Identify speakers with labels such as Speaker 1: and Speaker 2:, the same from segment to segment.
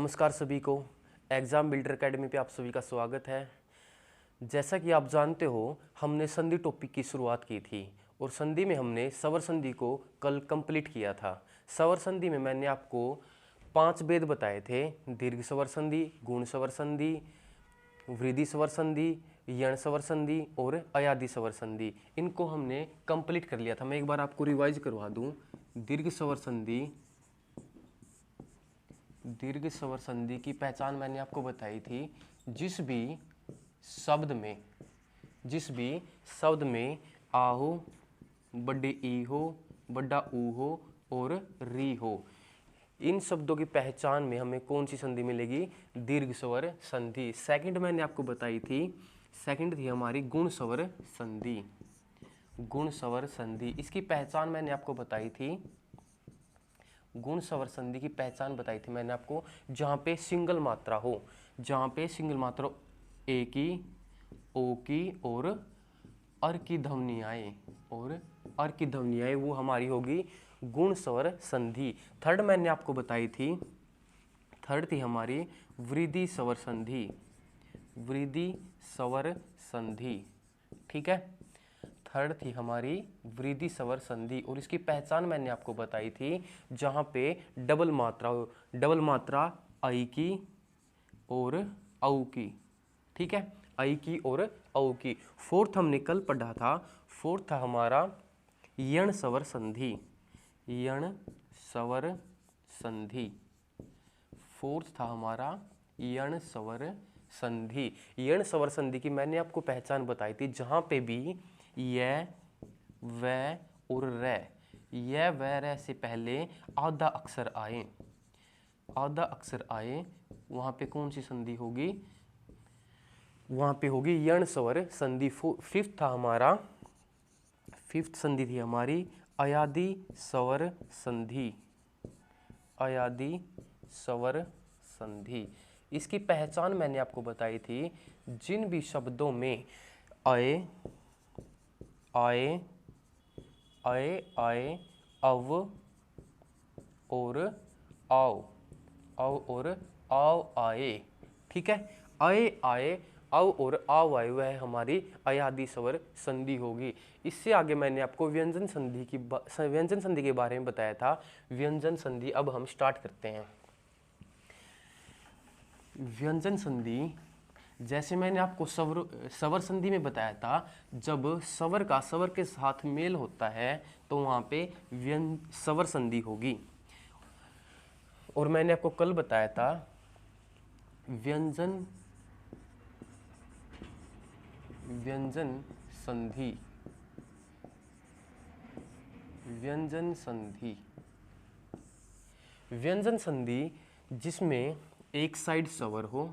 Speaker 1: नमस्कार सभी को। एग्ज़ाम बिल्डर एकेडमी पे आप सभी का स्वागत है। जैसा कि आप जानते हो, हमने संधि टॉपिक की शुरुआत की थी और संधि में हमने स्वर संधि को कल कंप्लीट किया था। स्वर संधि में मैंने आपको 5 भेद बताए थे: दीर्घ स्वर संधि, गुण स्वर संधि, वृद्धि स्वर संधि, यण स्वर संधि और अयादि स्वर संधि। इनको हमने कंप्लीट कर लिया था। मैं एक बार आपको रिवाइज करवा दूं। दीर्घ स्वर संधि, दीर्घ स्वर संधि की पहचान मैंने आपको बताई थी, जिस भी शब्द में आ हो, बड़े ई हो, बड़ा ऊ हो और री हो, इन शब्दों की पहचान में हमें कौन सी संधि मिलेगी? दीर्घ स्वर संधि। सेकंड मैंने आपको बताई थी, सेकंड थी हमारी गुण स्वर संधि। गुण स्वर संधि, इसकी पहचान मैंने आपको बताई थी, गुण स्वर संधि की पहचान बताई थी मैंने आपको, जहाँ पे सिंगल मात्रा हो, जहाँ पे सिंगल मात्रा ए की, ओ की और अर की ध्वनि आए, वो हमारी होगी गुण स्वर संधि। थर्ड मैंने आपको बताई थी, थर्ड थी हमारी वृद्धि स्वर संधि, वृद्धि स्वर संधि। ठीक है, थर्ड थी हमारी वृद्धि स्वर संधि और इसकी पहचान मैंने आपको बताई थी, जहाँ पे डबल मात्रा हो, डबल मात्रा आई की और औ की। ठीक है, आई की और औ की। फोर्थ हमने कल पढ़ा था, फोर्थ था हमारा यण स्वर संधि, यण स्वर संधि। फोर्थ था हमारा यण स्वर संधि। यण स्वर संधि की मैंने आपको पहचान बताई थी, जहाँ पे भी य, व और रे, य व रे से पहले आधा अक्षर आए, आधा अक्षर आए, वहाँ पे कौन सी संधि होगी? वहाँ पे होगी यण स्वर संधि। फिफ्थ था हमारा, फिफ्थ संधि थी हमारी अयादि स्वर संधि, अयादि स्वर संधि। इसकी पहचान मैंने आपको बताई थी, जिन भी शब्दों में अय, आए, अय, आए, अव और आओ, अव और आओ आए। ठीक है, अय आए, अव और आओ आए, वह हमारी अयादि स्वर संधि होगी। इससे आगे मैंने आपको व्यंजन संधि के बारे में बताया था। व्यंजन संधि अब हम स्टार्ट करते हैं। व्यंजन संधि, जैसे मैंने आपको स्वर संधि में बताया था, जब स्वर का स्वर के साथ मेल होता है तो वहाँ पे स्वर संधि होगी। और मैंने आपको कल बताया था व्यंजन संधि, व्यंजन संधि, व्यंजन संधि जिसमें एक साइड स्वर हो,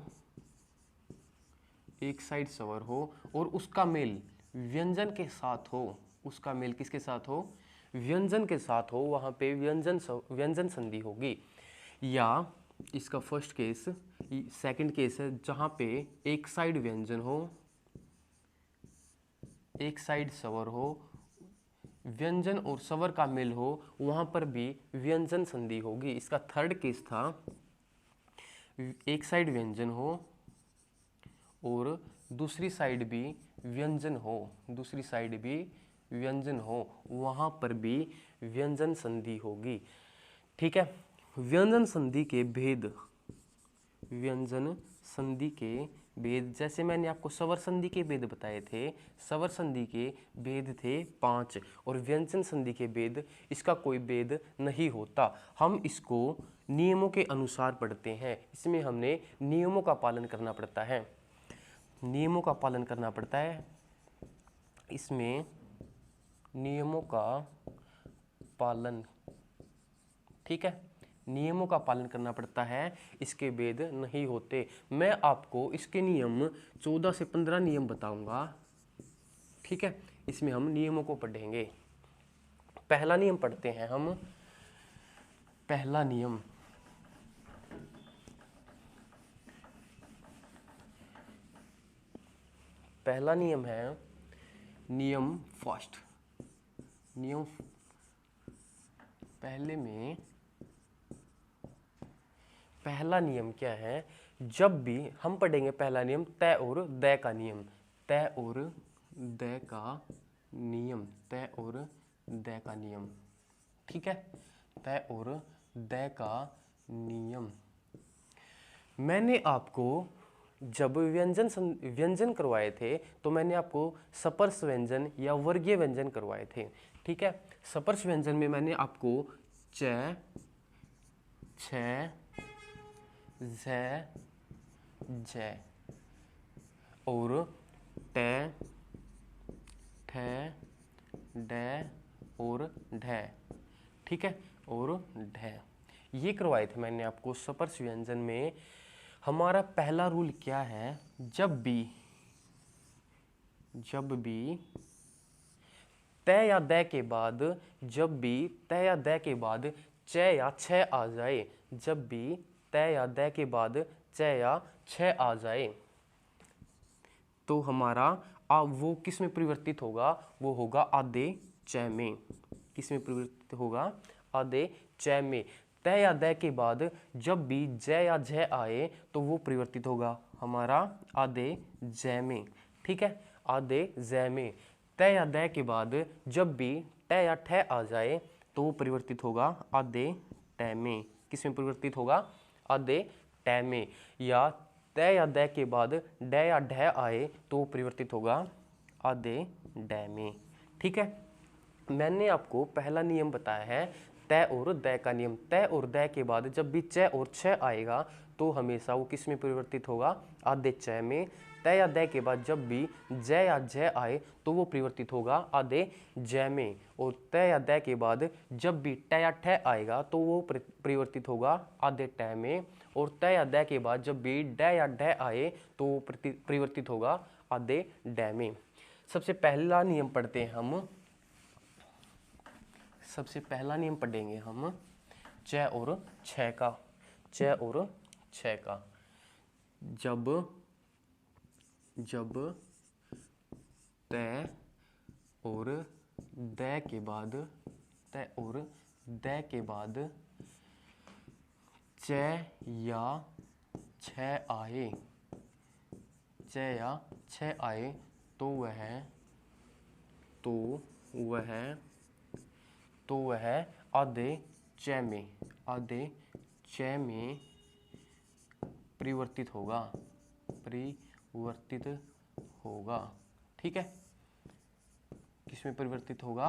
Speaker 1: एक साइड स्वर हो और उसका मेल व्यंजन के साथ हो, उसका मेल किसके साथ हो? व्यंजन के साथ हो, वहाँ पे व्यंजन संधि होगी। या इसका फर्स्ट केस, सेकंड केस है जहाँ पे एक साइड व्यंजन हो, एक साइड स्वर हो, व्यंजन और स्वर का मेल हो, वहाँ पर भी व्यंजन संधि होगी। इसका थर्ड केस था, एक साइड व्यंजन हो और दूसरी साइड भी व्यंजन हो, दूसरी साइड भी व्यंजन हो, वहाँ पर भी व्यंजन संधि होगी। ठीक है, व्यंजन संधि के भेद, व्यंजन संधि के भेद, जैसे मैंने आपको स्वर संधि के भेद बताए थे, स्वर संधि के भेद थे 5 और व्यंजन संधि के भेद, इसका कोई भेद नहीं होता। हम इसको नियमों के अनुसार पढ़ते हैं, इसमें हमने नियमों का पालन करना पड़ता है, नियमों का पालन करना पड़ता है, इसमें नियमों का पालन, ठीक है, नियमों का पालन करना पड़ता है, इसके भेद नहीं होते। मैं आपको इसके नियम 14 से 15 नियम बताऊंगा। ठीक है, इसमें हम नियमों को पढ़ेंगे। पहला नियम पढ़ते हैं हम, पहला नियम, पहला नियम है नियम फर्स्ट, नियम पहले में पहला नियम क्या है, जब भी हम पढ़ेंगे पहला नियम तय और दय का नियम, तय और दय का नियम, तय और दय का नियम, ठीक है, तय और दय का नियम। मैंने आपको जब व्यंजन करवाए थे तो मैंने आपको सपर्श व्यंजन या वर्गीय व्यंजन करवाए थे, ठीक है। सपर्श व्यंजन में मैंने आपको च, छ, झ, झ और ट, ठ, ड और ढ, ठीक है, और ढ ये करवाए थे मैंने आपको सपर्श व्यंजन में। हमारा पहला रूल क्या है, जब भी तय या दय के बाद, जब भी तय या दय के बाद च या छ आ जाए, जब भी तय या दय के बाद च या छ आ जाए, तो हमारा वो किस में परिवर्तित होगा, वो होगा आधे च में। किस में परिवर्तित होगा, आधे च में। तय या दय के बाद जब भी ज या झ आए तो वो परिवर्तित होगा हमारा आधे ज में, ठीक है, आधे ज में। तय या दय के बाद जब भी ट या ठ आ जाए तो वो परिवर्तित होगा आधे ट में। किस में परिवर्तित होगा, आधे ट में। या तय या दय के बाद ड या ढ आए तो वो परिवर्तित होगा आधे ड में, ठीक है। मैंने आपको पहला नियम बताया है तय और दय का नियम। तय और दय के बाद जब भी च और छ आएगा तो हमेशा वो किस में परिवर्तित होगा, आधे च में। तय या दय के बाद जब भी ज या झ आए तो वो परिवर्तित होगा आधे ज में। और तय या दय के बाद जब भी ट या ठ आएगा तो वो परिवर्तित होगा आधे ट में। और तय या दय के बाद जब भी ड या ढ आए तो वो परिवर्तित होगा आधे ड में। सबसे पहला नियम पढ़ते हैं हम, सबसे पहला नियम पढ़ेंगे हम च और छ का, च और छ का। जब तय और दय के बाद, तय और दय के बाद च या छ आए, च या छ आए तो वह आधे च में, आधे च में परिवर्तित होगा, ठीक है। किसमें परिवर्तित होगा,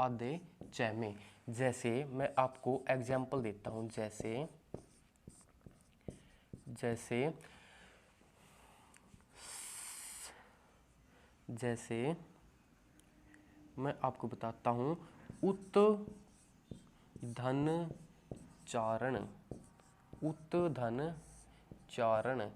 Speaker 1: आधे च में। जैसे मैं आपको एग्जाम्पल देता हूं, जैसे मैं आपको बताता हूं, उत धन चारण, उत धन चारण,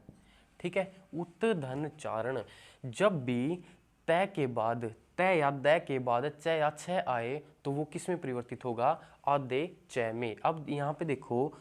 Speaker 1: ठीक है। उत धन चारण। जब भी तय के बाद, तय या दय के बाद च या छ आए तो वो किस में परिवर्तित होगा, आधे च में। अब यहाँ पे देखो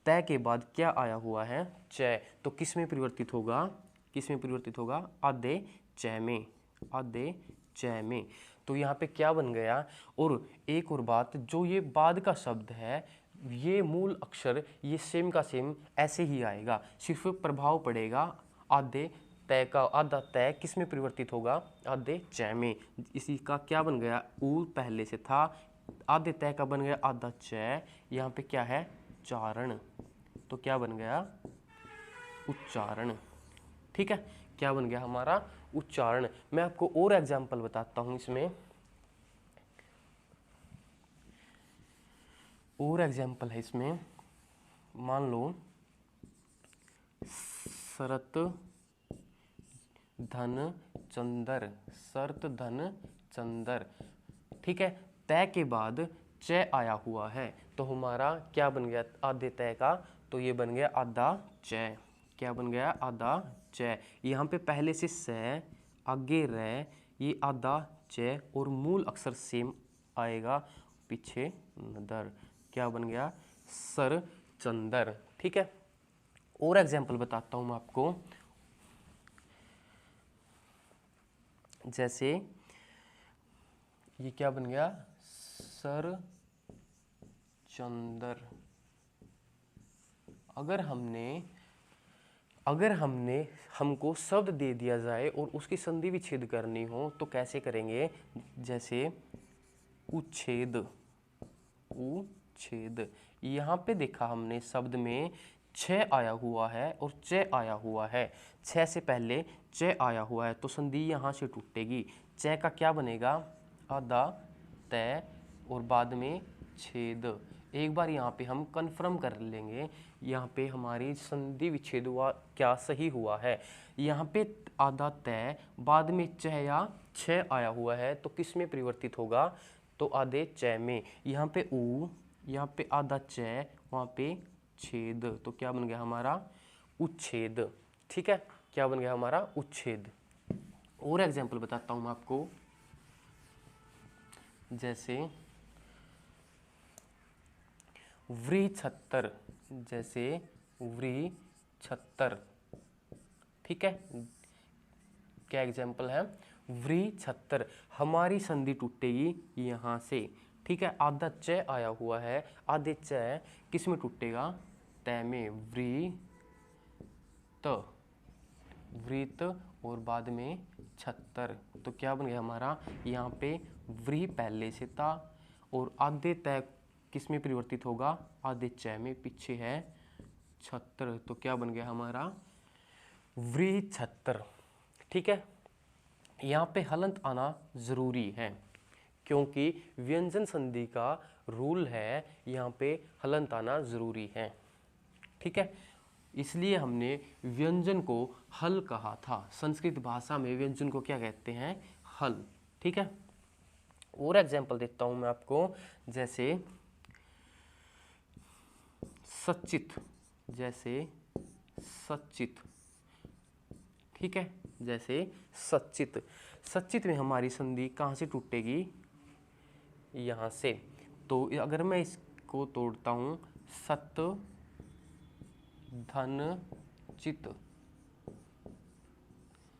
Speaker 1: तय के बाद क्या आया हुआ है, च, तो किस में परिवर्तित होगा, किस में परिवर्तित होगा, आधे च में, आधे च में। तो यहाँ पे क्या बन गया। और एक और बात, जो ये बाद का शब्द है ये मूल अक्षर ये सेम का सेम ऐसे ही आएगा, सिर्फ प्रभाव पड़ेगा आधे तय का। आधा तय किस में परिवर्तित होगा, आधे च में। इसी का क्या बन गया, ऊ पहले से था, आधे तय का बन गया आधा च। यहाँ पे क्या है, चारण, तो क्या बन गया, उच्चारण, ठीक है। क्या बन गया हमारा, उच्चारण। मैं आपको और एग्जाम्पल बताता हूं इसमें, और एग्जाम्पल है इसमें। मान लो शरत धन चंदर, शरत धन चंदर, ठीक है। तय के बाद च आया हुआ है तो हमारा क्या बन गया, आधे तय का, तो ये बन गया आधा च। क्या बन गया, आधा च। यहाँ पे पहले से स, आगे र, ये आधा च और मूल अक्षर सेम आएगा, पीछे नदर। क्या बन गया, सर चंदर, ठीक है। और एग्जाम्पल बताता हूं मैं आपको, जैसे ये क्या बन गया, सर चंदर, अगर हमने हमको शब्द दे दिया जाए और उसकी संधि विच्छेद करनी हो तो कैसे करेंगे? जैसे उच्छेद, उच्छेद। यहाँ पे देखा हमने शब्द में छ आया हुआ है और च आया हुआ है। छ से पहले च आया हुआ है तो संधि यहाँ से टूटेगी। च का क्या बनेगा? आधा तय और बाद में छेद। एक बार यहाँ पे हम कंफर्म कर लेंगे, यहाँ पे हमारी संधि विच्छेद हुआ क्या सही हुआ है। यहाँ पे आधा तय बाद में च या छ आया हुआ है तो किस में परिवर्तित होगा? तो आधे च में। यहाँ पे ऊ, यहाँ पे आधा च, वहाँ पे छेद, तो क्या बन गया हमारा? उच्छेद। ठीक है, क्या बन गया हमारा? उच्छेद। और एग्जाम्पल बताता हूँ मैं आपको, जैसे व्रीछत्तर, जैसे व्रीछत्तर। ठीक है, क्या एग्जाम्पल है? व्रीछत्तर। हमारी संधि टूटेगी यहाँ से। ठीक है, आधा च आया हुआ है, आधे च किस में टूटेगा? तय में। वृत और बाद में छत्तर, तो क्या बन गया हमारा? यहाँ पे व्री पहले से था और आधे तय किस में परिवर्तित होगा? आधे च में, पीछे है छत्तर, तो क्या बन गया हमारा? व्रीछत्तर। ठीक है, यहाँ पे हलंत आना जरूरी है क्योंकि व्यंजन संधि का रूल है, यहाँ पे हलंत आना जरूरी है। ठीक है, इसलिए हमने व्यंजन को हल कहा था। संस्कृत भाषा में व्यंजन को क्या कहते हैं? हल। ठीक है, और एग्जाम्पल देता हूं मैं आपको, जैसे सचित, जैसे सचित। ठीक है, जैसे सचित। सचित में हमारी संधि कहाँ से टूटेगी? यहाँ से। तो अगर मैं इसको तोड़ता हूँ, सत धन चित।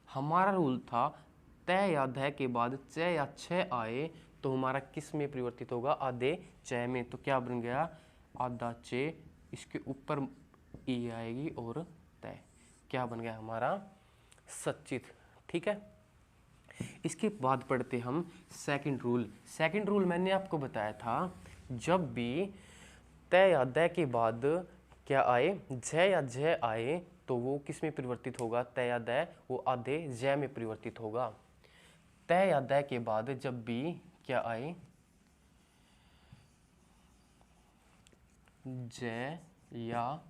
Speaker 1: हमारा रूल था तय या ध के बाद च या छ आए तो हमारा किस में परिवर्तित होगा? आधे च में, तो क्या बन गया? आधा च, इसके ऊपर ई आएगी और तय, क्या बन गया हमारा? सचित। ठीक है, इसके बाद पढ़ते हम सेकंड रूल। सेकंड रूल मैंने आपको बताया था, जब भी तय या द के बाद क्या आए? झ या झ आए तो वो किस में परिवर्तित होगा? तय या द, वो आधे ज में परिवर्तित होगा। तय या द के बाद जब भी क्या आए? ज या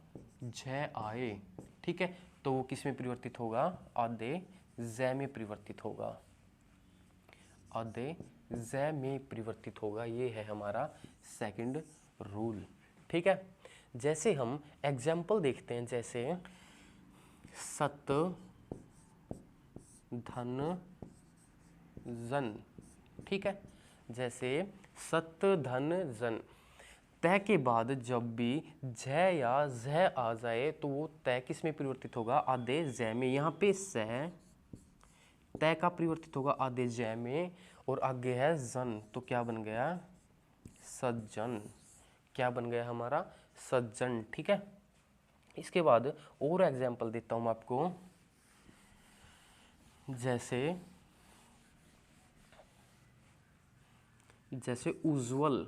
Speaker 1: झ आए, ठीक है, तो वो किस में परिवर्तित होगा? आधे ज में परिवर्तित होगा, आधे ज में परिवर्तित होगा। ये है हमारा सेकंड रूल। ठीक है, जैसे हम एग्जाम्पल देखते हैं, जैसे सत धन जन। ठीक है, जैसे सत धन जन, तय के बाद जब भी झ या झ आ जाए तो वो तय किस में परिवर्तित होगा? आधे ज में। यहाँ पे स तय का परिवर्तित होगा आधे ज में और आगे है जन, तो क्या बन गया? सज्जन। क्या बन गया हमारा? सज्जन। ठीक है, इसके बाद और एग्जाम्पल देता हूं मैं आपको, जैसे उज्ज्वल।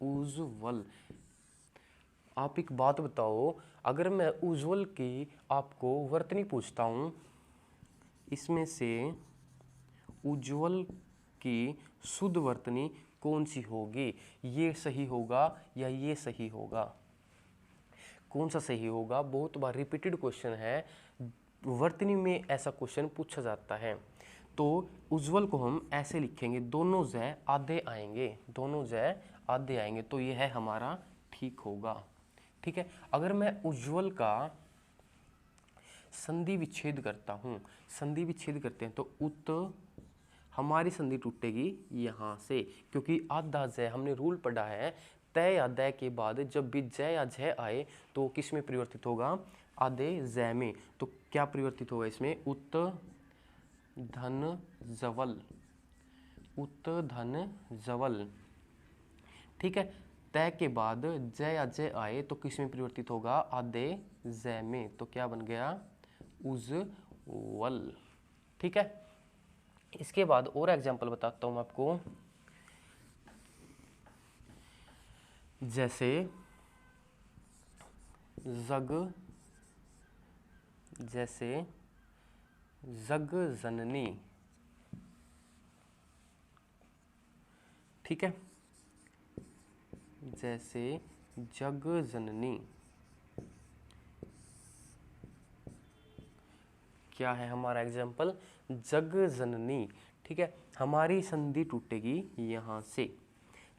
Speaker 1: उज्ज्वल, आप एक बात बताओ, अगर मैं उज्ज्वल की आपको वर्तनी पूछता हूं, इसमें से उज्ज्वल की शुद्ध वर्तनी कौन सी होगी? ये सही होगा या ये सही होगा? कौन सा सही होगा? बहुत बार रिपीटेड क्वेश्चन है, वर्तनी में ऐसा क्वेश्चन पूछा जाता है। तो उज्ज्वल को हम ऐसे लिखेंगे, दोनों ज आधे आएंगे, दोनों ज आधे आएंगे, तो ये है हमारा ठीक होगा। ठीक है, अगर मैं उज्ज्वल का संधि विच्छेद करता हूं, संधि विच्छेद करते हैं तो उत, हमारी संधि टूटेगी यहाँ से, क्योंकि आधा ज हमने रूल पढ़ा है, तय या द के बाद जब भी ज या झ आए तो किस में परिवर्तित होगा? आधे ज में। तो क्या परिवर्तित होगा इसमें? उत धन जवल, उत धन जवल। ठीक है, तय के बाद जय या जय आए तो किस में परिवर्तित होगा? आधे जय में। तो क्या बन गया? उज्ज्वल। ठीक है, इसके बाद और एग्जाम्पल बताता हूं मैं आपको। जैसे जग जननी। ठीक है, जैसे जग जननी क्या है हमारा एग्जाम्पल? जग जननी। ठीक है, हमारी संधि टूटेगी यहां से,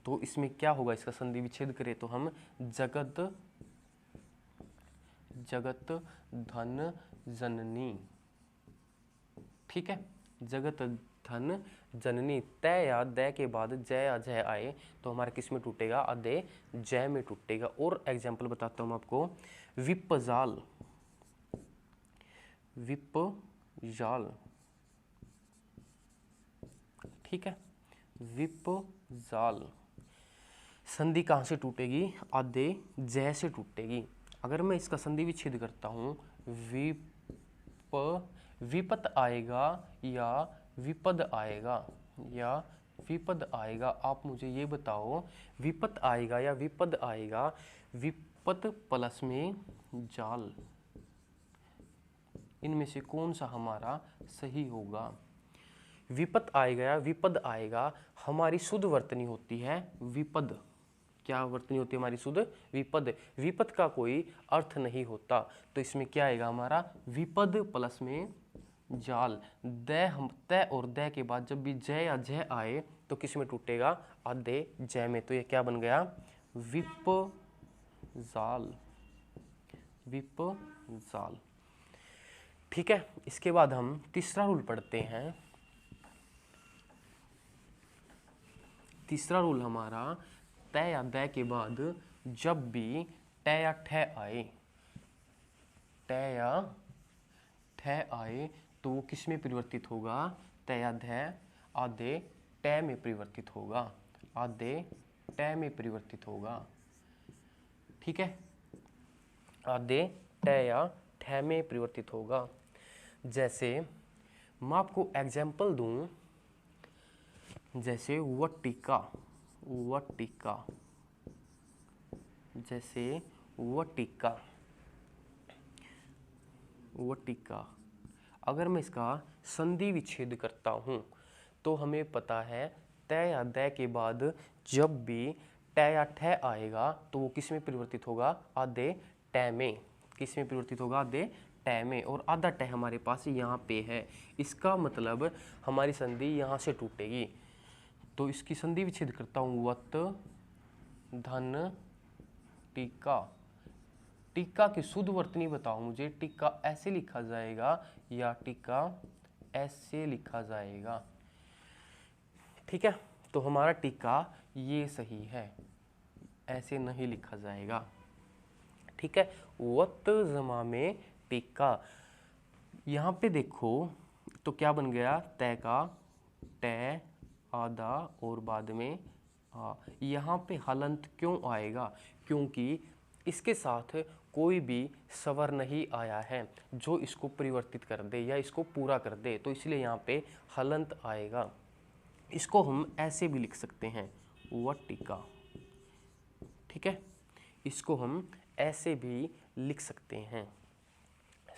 Speaker 1: तो इसमें क्या होगा? इसका संधि विच्छेद करें तो हम जगत धन जननी। ठीक है, जगत धन जननी। तय या दय के बाद जय या जय आए तो हमारा किस में टूटेगा? आधे जय में टूटेगा। और एग्जाम्पल बताता हूं आपको। विपजाल। ठीक है, विपजाल। संधि कहां से टूटेगी? आधे जय से टूटेगी। अगर मैं इसका संधि विच्छेद करता हूं, विपत आएगा या विपद आएगा? आप मुझे ये बताओ, विपत आएगा या विपद आएगा? विपत प्लस में जाल, इनमें से कौन सा हमारा सही होगा? विपत आएगा या विपद आएगा? हमारी शुद्ध वर्तनी होती है विपद। क्या वर्तनी होती है हमारी शुद्ध? विपद। विपद का कोई अर्थ नहीं होता, तो इसमें क्या आएगा हमारा? विपद प्लस में जाल। तय और दय के बाद जब भी जय या जय आए तो किस में टूटेगा? आधे जय में। तो ये क्या बन गया? विपजाल। ठीक है, इसके बाद हम तीसरा रूल पढ़ते हैं। तीसरा रूल हमारा, तय या दय के बाद जब भी टय या ठय आए तो वो किस में परिवर्तित होगा? तय या दय आधे टय में परिवर्तित होगा। ठीक है, आधे टय या ठय में परिवर्तित होगा। जैसे मैं आपको एग्जाम्पल दूं, जैसे वटिका। जैसे वटिका। अगर मैं इसका संधि विच्छेद करता हूं तो हमें पता है तय या दय के बाद जब भी टय या ठय आएगा तो वो किस में परिवर्तित होगा? आधे टय में। किस में परिवर्तित होगा? आधे टय में। और आधा टय हमारे पास यहाँ पे है, इसका मतलब हमारी संधि यहाँ से टूटेगी। तो इसकी संधि विच्छेद करता हूँ। वत धन टीका। टीका की शुद्ध वर्तनी बताओ मुझे। टीका ऐसे लिखा जाएगा या टीका ऐसे लिखा जाएगा? ठीक है, तो हमारा टीका ये सही है, ऐसे नहीं लिखा जाएगा। ठीक है, वत जमा में टीका। यहाँ पे देखो तो क्या बन गया? तय का टय आधा और बाद में आ। यहाँ पे हलंत क्यों आएगा? क्योंकि इसके साथ कोई भी स्वर नहीं आया है जो इसको परिवर्तित कर दे या इसको पूरा कर दे, तो इसलिए यहाँ पे हलंत आएगा। इसको हम ऐसे भी लिख सकते हैं, वटिका। ठीक है, इसको हम ऐसे भी लिख सकते हैं।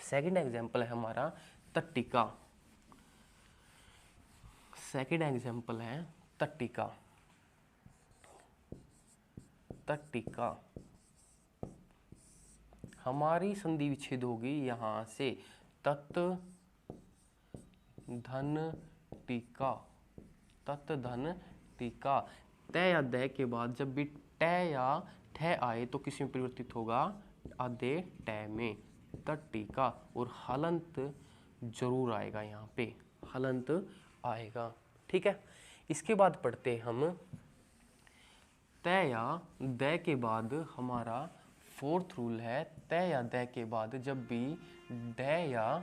Speaker 1: सेकंड एग्जाम्पल है हमारा तट्टिका। सेकंड एग्जाम्पल है तट्टिका। हमारी संधि विच्छेद होगी यहां से, तत् धन टीका। तय या दय के बाद जब भी टय या ठय आए तो किस में परिवर्तित होगा? आधे टय में, तट्टिका। और हलंत जरूर आएगा, यहाँ पे हलंत आएगा। ठीक है, इसके बाद पढ़ते हम तय या दय के बाद हमारा फोर्थ रूल है। तय या दय के बाद जब भी डय या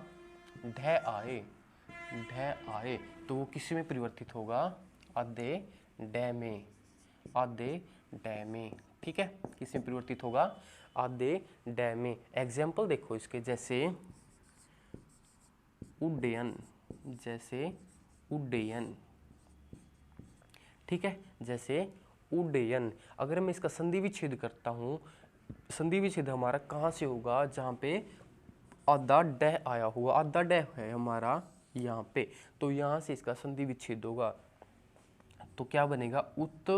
Speaker 1: ढय आए तो वो किस में परिवर्तित होगा? आधे डय में। ठीक है, किसमें परिवर्तित होगा, आधे डे में। एग्जाम्पल देखो इसके, जैसे उड्डयन, जैसे उड्डयन, ठीक है, जैसे उड्डयन। अगर मैं इसका संधि विच्छेद करता हूँ, संधि विच्छेद हमारा कहाँ से होगा, जहाँ पे आधा डे आया हुआ, आधा डे है हमारा यहाँ पे, तो यहाँ से इसका संधि विच्छेद होगा, तो क्या बनेगा, उत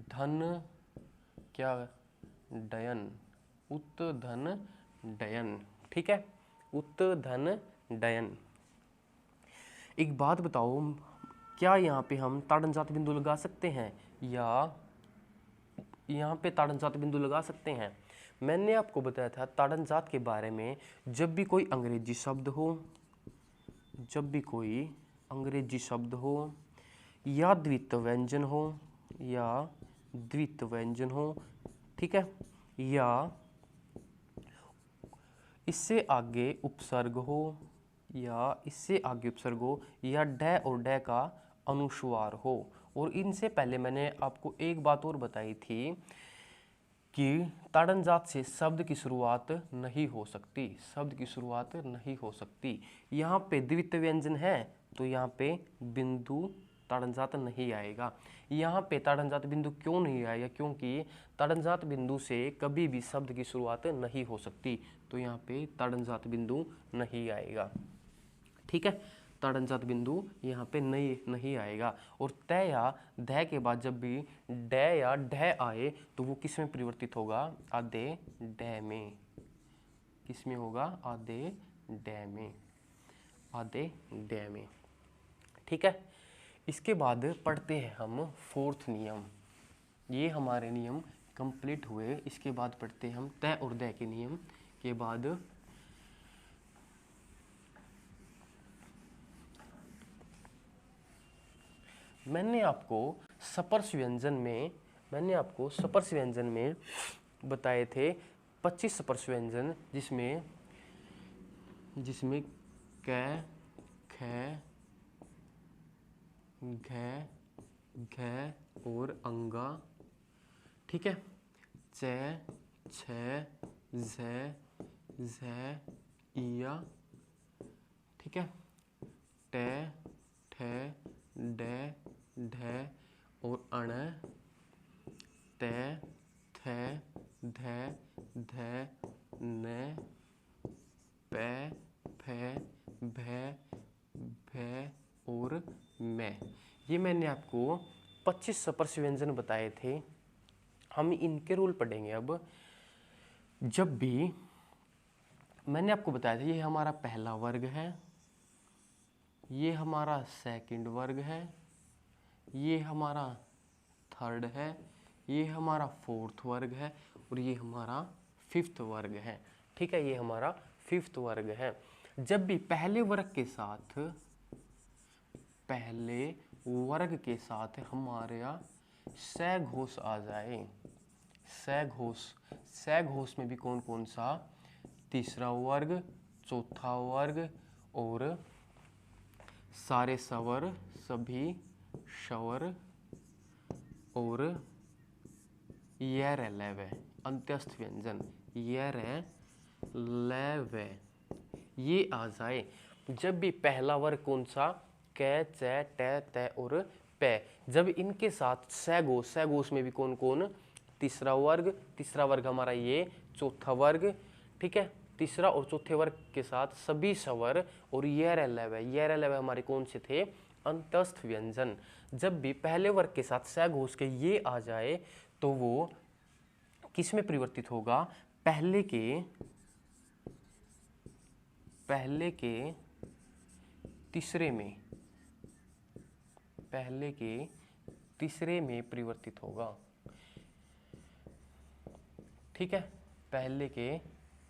Speaker 1: धन क्या डयन, उत धन डयन, ठीक है, उत धन डयन। एक बात बताओ, क्या यहाँ पे हम ताड़नजात बिंदु लगा सकते हैं, या यहाँ पे ताड़नजात बिंदु लगा सकते हैं। मैंने आपको बताया था ताड़नजात के बारे में, जब भी कोई अंग्रेजी शब्द हो, जब भी कोई अंग्रेजी शब्द हो, या द्वित्व व्यंजन हो, या द्वित्व व्यंजन हो, ठीक है, या इससे आगे उपसर्ग हो, या इससे आगे उपसर्ग हो, या डे और डे का अनुस्वार हो। और इनसे पहले मैंने आपको एक बात और बताई थी कि ताड़नजात से शब्द की शुरुआत नहीं हो सकती, शब्द की शुरुआत नहीं हो सकती। यहाँ पे द्वित्व व्यंजन है तो यहाँ पे बिंदु ताड़नजात नहीं आएगा। यहाँ पे ताड़नजात बिंदु क्यों नहीं आएगा, क्योंकि ताड़नजात बिंदु से कभी भी शब्द की शुरुआत नहीं हो सकती, तो यहाँ पे ताड़नजात बिंदु नहीं आएगा, ठीक है, ताड़नजात बिंदु यहाँ पे नहीं आएगा। और तय या ध के बाद जब भी डे या ढ आए तो वो किस में परिवर्तित होगा, आधे डे में, किस में होगा, आधे डे में, आधे डे में, ठीक है। इसके बाद पढ़ते हैं हम फोर्थ नियम। ये हमारे नियम कंप्लीट हुए, इसके बाद पढ़ते हैं हम तय और दय के नियम के बाद। मैंने आपको सपर्श व्यंजन में बताए थे 25 सपर्श व्यंजन, जिसमें क, ख, घ, घ और अंगा, ठीक है, च, छ, झ, झ, इया, ठीक है, ट, ठ, ड, ढ और अण, त, थ, ध, ध, न, प, फ, भ, भ और मैं। ये मैंने आपको 25 सपर्श व्यंजन बताए थे। हम इनके रूल पढ़ेंगे अब। जब भी मैंने आपको बताया था, ये हमारा पहला वर्ग है, ये हमारा सेकंड वर्ग है, ये हमारा थर्ड है, ये हमारा फोर्थ वर्ग है और ये हमारा फिफ्थ वर्ग है, ठीक है, ये हमारा फिफ्थ वर्ग है। जब भी पहले वर्ग के साथ हमारा सघोष आ जाए, सघोष में भी कौन कौन सा, तीसरा वर्ग, चौथा वर्ग और सारे स्वर, सभी स्वर और यर लेवे, अंत्यस्थ व्यंजन यर लेवे, ये आ जाए। जब भी पहला वर्ग कौन सा, क, च, ट, त और प, जब इनके साथ सघोष में भी कौन कौन, तीसरा वर्ग हमारा ये, चौथा वर्ग, ठीक है, तीसरा और चौथे वर्ग के साथ सभी स्वर और यर लेवे हमारे कौन से थे, अंतस्थ व्यंजन। जब भी पहले वर्ग के साथ सघोष के ये आ जाए तो वो किस में परिवर्तित होगा, पहले के तीसरे में परिवर्तित होगा, ठीक है, पहले के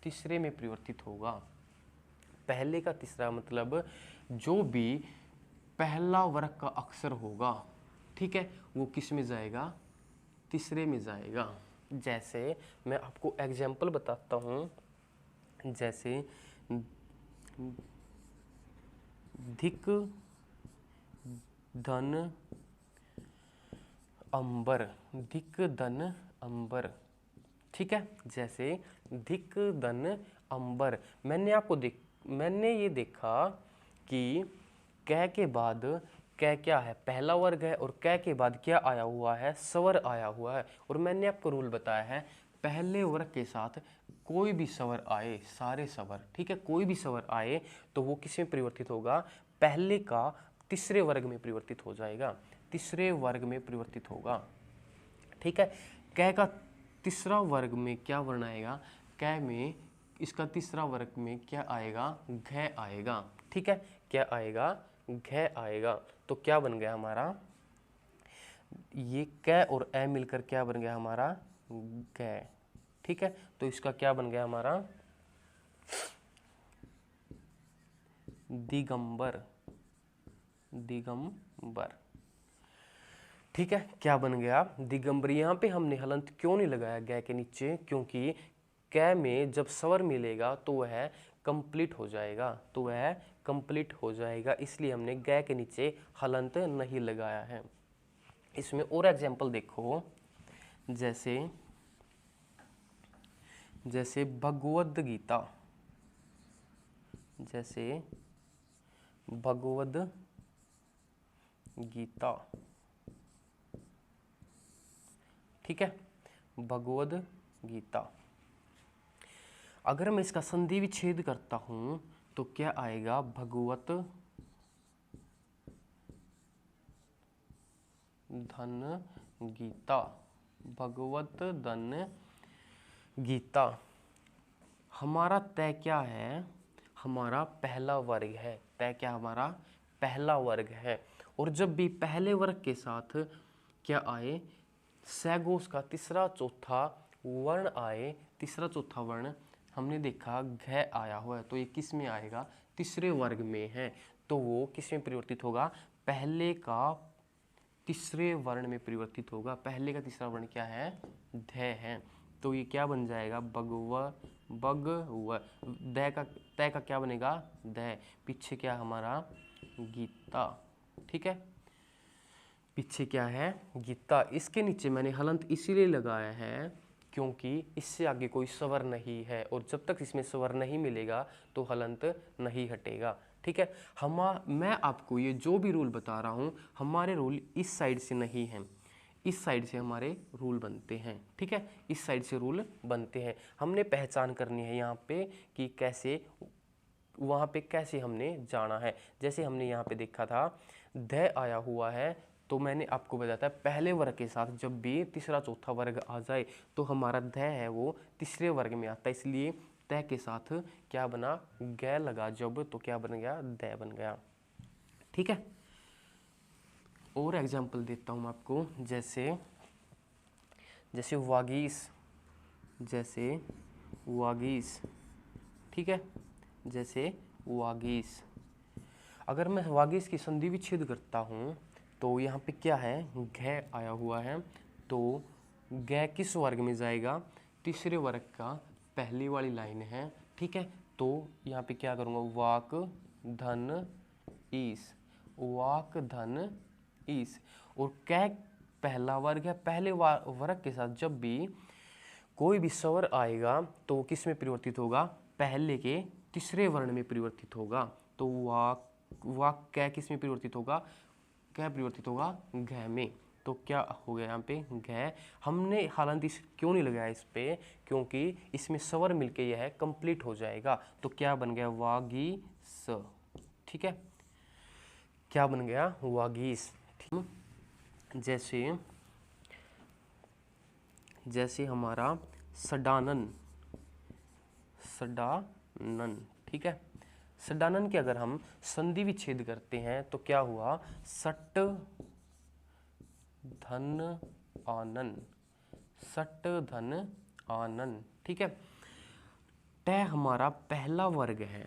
Speaker 1: तीसरे में परिवर्तित होगा। पहले का तीसरा मतलब जो भी पहला वर्ग का अक्षर होगा, ठीक है, वो किस में जाएगा, तीसरे में जाएगा। जैसे मैं आपको एग्जाम्पल बताता हूँ, जैसे धिक, धन, अंबर, धिक धन अंबर। ठीक है, जैसे धिक धन अंबर। मैंने ये देखा कि कै के बाद कै क्या है, पहला वर्ग है, और कै के बाद क्या आया हुआ है, स्वर आया हुआ है। और मैंने आपको रूल बताया है, पहले वर्ग के साथ कोई भी स्वर आए, सारे स्वर, ठीक है, कोई भी स्वर आए तो वो किस में परिवर्तित होगा, पहले का तीसरे वर्ग में परिवर्तित हो जाएगा, तीसरे वर्ग में परिवर्तित होगा। ठीक है, कै का तीसरा वर्ग में क्या वर्ण आएगा, कै में इसका तीसरा वर्ग में क्या आएगा, घ आएगा। ठीक है, क्या आएगा, घ आएगा। तो क्या बन गया हमारा, ये कै और ए मिलकर क्या बन गया हमारा, ग। ठीक है, तो इसका क्या बन गया हमारा, दिगंबर, दिगंबर। ठीक है, क्या बन गया, दिगंबर। यहाँ पे हमने हलंत क्यों नहीं लगाया ग के नीचे, क्योंकि कै में जब स्वर मिलेगा तो वह कंप्लीट हो जाएगा, तो वह कंप्लीट हो जाएगा, इसलिए हमने ग के नीचे हलंत नहीं लगाया है। इसमें और एग्जाम्पल देखो, जैसे भगवद गीता, जैसे भगवद गीता। ठीक है, भगवद गीता। अगर मैं इसका संधि विच्छेद करता हूं तो क्या आएगा, भगवत धन गीता, भगवत धन गीता। हमारा तय क्या है, हमारा पहला वर्ग है, तय क्या हमारा पहला वर्ग है। और जब भी पहले वर्ग के साथ क्या आए, सैगोस का तीसरा चौथा वर्ण आए, तीसरा चौथा वर्ण हमने देखा घ आया हुआ है, तो ये किस में आएगा, तीसरे वर्ग में है, तो वो किस में परिवर्तित होगा, पहले का तीसरे वर्ण में परिवर्तित होगा। पहले का तीसरा वर्ण क्या है, ध है, तो ये क्या बन जाएगा, तय का क्या बनेगा, द। पीछे क्या हमारा, गीता। ठीक है, पीछे क्या है, गीता। इसके नीचे मैंने हलंत इसीलिए लगाया है क्योंकि इससे आगे कोई स्वर नहीं है, और जब तक इसमें स्वर नहीं मिलेगा तो हलंत नहीं हटेगा। ठीक है, मैं आपको ये जो भी रूल बता रहा हूँ, हमारे रूल इस साइड से नहीं हैं, इस साइड से हमारे रूल बनते हैं। ठीक है, इस साइड से रूल बनते हैं। हमने पहचान करनी है यहाँ पे कि कैसे, वहाँ पे कैसे हमने जाना है। जैसे हमने यहाँ पे देखा था ध आया हुआ है, तो मैंने आपको बताया था पहले वर्ग के साथ जब भी तीसरा चौथा वर्ग आ जाए तो हमारा ध है वो तीसरे वर्ग में आता है, इसलिए तय के साथ क्या बना, ग लगा जब, तो क्या बन गया, द बन गया। ठीक है, और एग्जाम्पल देता हूँ आपको, जैसे वागीस, जैसे वागीस। ठीक है, जैसे वागीस। अगर मैं वागीस की संधि विच्छेद करता हूँ तो यहाँ पे क्या है, घ आया हुआ है, तो घ किस वर्ग में जाएगा, तीसरे वर्ग का पहली वाली लाइन है। ठीक है, तो यहाँ पे क्या करूँगा, वाक धन ईस, वाक धन ईस। और कै पहला वर्ग है, पहले वर्ग के साथ जब भी कोई भी स्वर आएगा तो वो किस में परिवर्तित होगा, पहले के तीसरे वर्ण में परिवर्तित होगा। तो वाक कै किस में परिवर्तित होगा, क्या परिवर्तित होगा, घ में। तो क्या हो गया यहाँ पे, घ। हमने हालांकि क्यों नहीं लगाया इस पे, क्योंकि इसमें स्वर मिलके यह कंप्लीट हो जाएगा, तो क्या बन गया, वागीस। ठीक है, क्या बन गया, वागीस। जैसे हमारा सडानन, सडानन। ठीक है, सडानन के अगर हम संधि विच्छेद करते हैं तो क्या हुआ, सट धन आनन, सट धन आनन। ठीक है, ट हमारा पहला वर्ग है,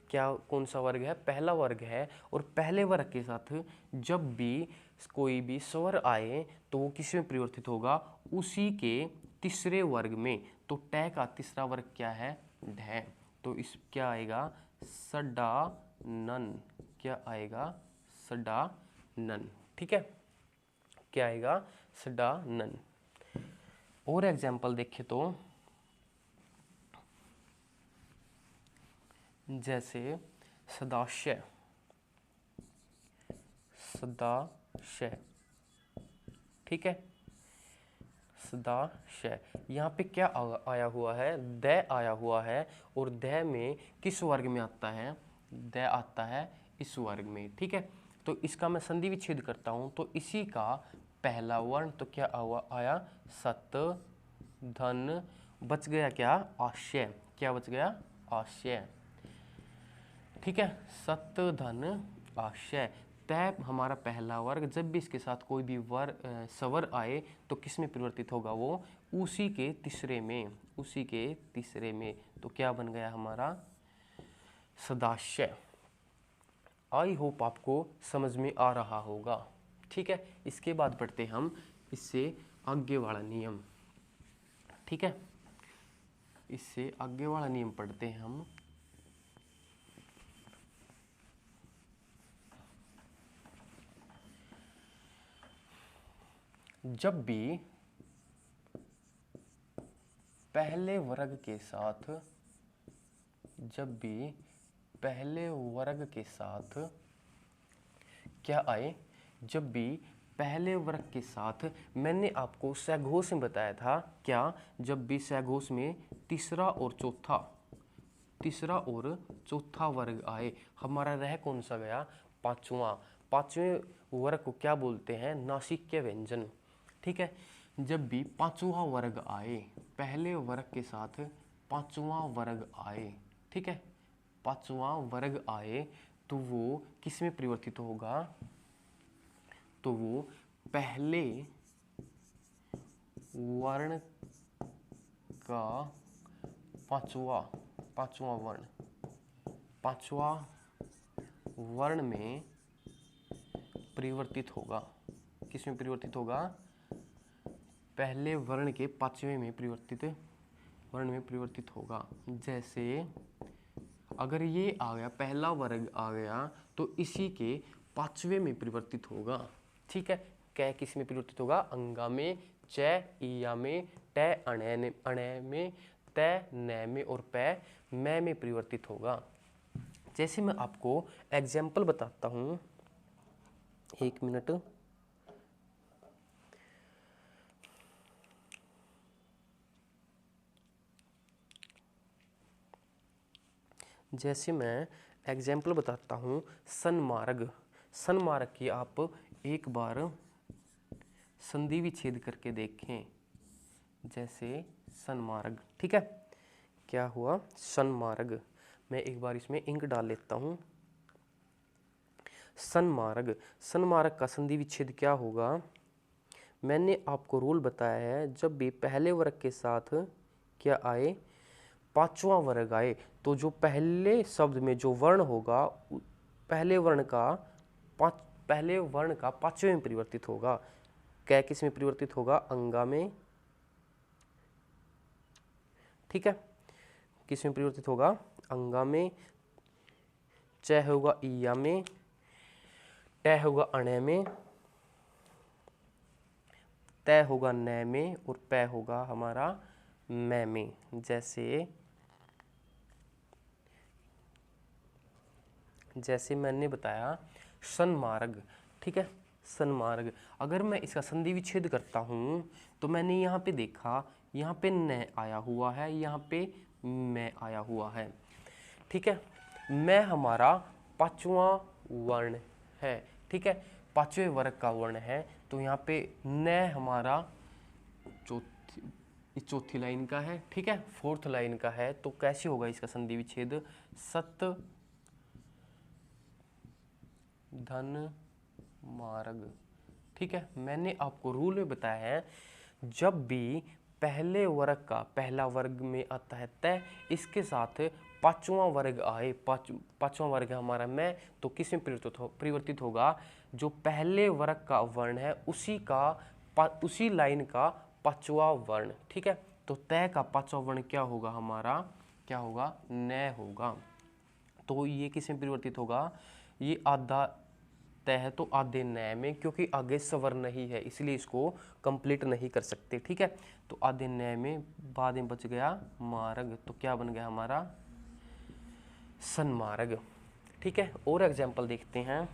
Speaker 1: क्या कौन सा वर्ग है, पहला वर्ग है, और पहले वर्ग के साथ जब भी कोई भी स्वर आए तो वो किस में परिवर्तित होगा, उसी के तीसरे वर्ग में। तो ट का तीसरा वर्ग क्या है, ढ, तो इस क्या आएगा, सडानन, क्या आएगा, सडानन। ठीक है, क्या आएगा, सडानन। और एग्जाम्पल देखें तो जैसे सदाशय, सदाशय, ठीक है, सदाशय। यहाँ पे क्या आया हुआ है, द आया हुआ है, और द में किस वर्ग में आता है, द आता है इस वर्ग में, ठीक है। तो इसका मैं संधि विच्छेद करता हूँ, तो इसी का पहला वर्ण तो क्या आया, सत, धन, बच गया क्या, आशय, क्या बच गया, आशय, ठीक है, सत, धन, आशय। तय हमारा पहला वर्ग, जब भी इसके साथ कोई भी स्वर आए तो किस में परिवर्तित होगा, वो उसी के तीसरे में, उसी के तीसरे में। तो क्या बन गया हमारा, सदाशय। आई होप आपको समझ में आ रहा होगा, ठीक है। इसके बाद पढ़ते हम इससे आगे वाला नियम, ठीक है, इससे आगे वाला नियम पढ़ते हैं हम। जब भी पहले वर्ग के साथ, जब भी पहले वर्ग के साथ क्या आए, जब भी पहले वर्ग के साथ, मैंने आपको सघोष में बताया था क्या, जब भी सघोष में तीसरा और चौथा वर्ग आए, हमारा रह कौन सा गया, पांचवा। पांचवें वर्ग को क्या बोलते हैं, नासिक्य व्यंजन, ठीक है। जब भी पांचवा वर्ग आए, पहले वर्ग के साथ पांचवा वर्ग आए, ठीक है, पांचवा वर्ग आए, तो वो किस में परिवर्तित होगा, तो वो पहले वर्ण का पांचवा वर्ण में परिवर्तित होगा। किस में परिवर्तित होगा, पहले वर्ण के पांचवें में परिवर्तित, वर्ण में परिवर्तित होगा। जैसे अगर ये आ गया, पहला वर्ग आ गया, तो इसी के पांचवें में परिवर्तित होगा, ठीक है। कै किस में परिवर्तित होगा, अंगा में, च इया में, ट अणय में, त न में, और पै मैं में परिवर्तित होगा। जैसे मैं आपको एग्जाम्पल बताता हूँ, एक मिनट। जैसे मैं एग्जाम्पल बताता हूँ, सन्मार्ग। सन्मार्ग की आप एक बार संधि विच्छेद करके देखें, जैसे सन्मार्ग, ठीक है। क्या हुआ, सन्मार्ग। मैं एक बार इसमें इंक डाल लेता हूँ। सन्मार्ग, सन्मार्ग का संधि विच्छेद क्या होगा, मैंने आपको रूल बताया है, जब भी पहले वर्ग के साथ क्या आए, पांचवा वर्ग आए, तो जो पहले शब्द में जो वर्ण होगा, पहले वर्ण का पांचवें में परिवर्तित होगा। कै किस में परिवर्तित होगा, अंगा में, ठीक है, किस में परिवर्तित होगा, अंगा में, च होगा इया में, ट होगा अणय में, त होगा न में, और पै होगा हमारा मैं में। जैसे मैंने बताया सन्मार्ग, ठीक है, सन्मार्ग। अगर मैं इसका संधि विच्छेद करता हूँ, तो मैंने यहाँ पे देखा, यहाँ पे न आया हुआ है, यहाँ पे मैं आया हुआ है, ठीक है। मैं हमारा पांचवा वर्ण है, ठीक है, पांचवें वर्ग का वर्ण है, तो यहाँ पे न हमारा चौथी लाइन का है, ठीक है, फोर्थ लाइन का है। तो कैसे होगा इसका संधि विच्छेद, सत धन मार्ग, ठीक है। मैंने आपको रूल में बताया है, जब भी पहले वर्ग का पहला वर्ग में आता है तय, इसके साथ पांचवा वर्ग आए, पांचवा वर्ग है हमारा मैं, तो किस में परिवर्तित होगा, जो पहले वर्ग का वर्ण है उसी लाइन का पांचवा वर्ण, ठीक है। तो तय का पांचवा वर्ण क्या होगा हमारा, क्या होगा, न होगा। तो ये किस में परिवर्तित होगा, ये आधा तह तो आधे न में, क्योंकि आगे स्वर नहीं है इसलिए इसको कंप्लीट नहीं कर सकते। ठीक है, तो आधे न में, बाद में बच गया मार्ग, तो क्या बन गया हमारा सन्मार्ग। ठीक है, और एग्जाम्पल देखते हैं।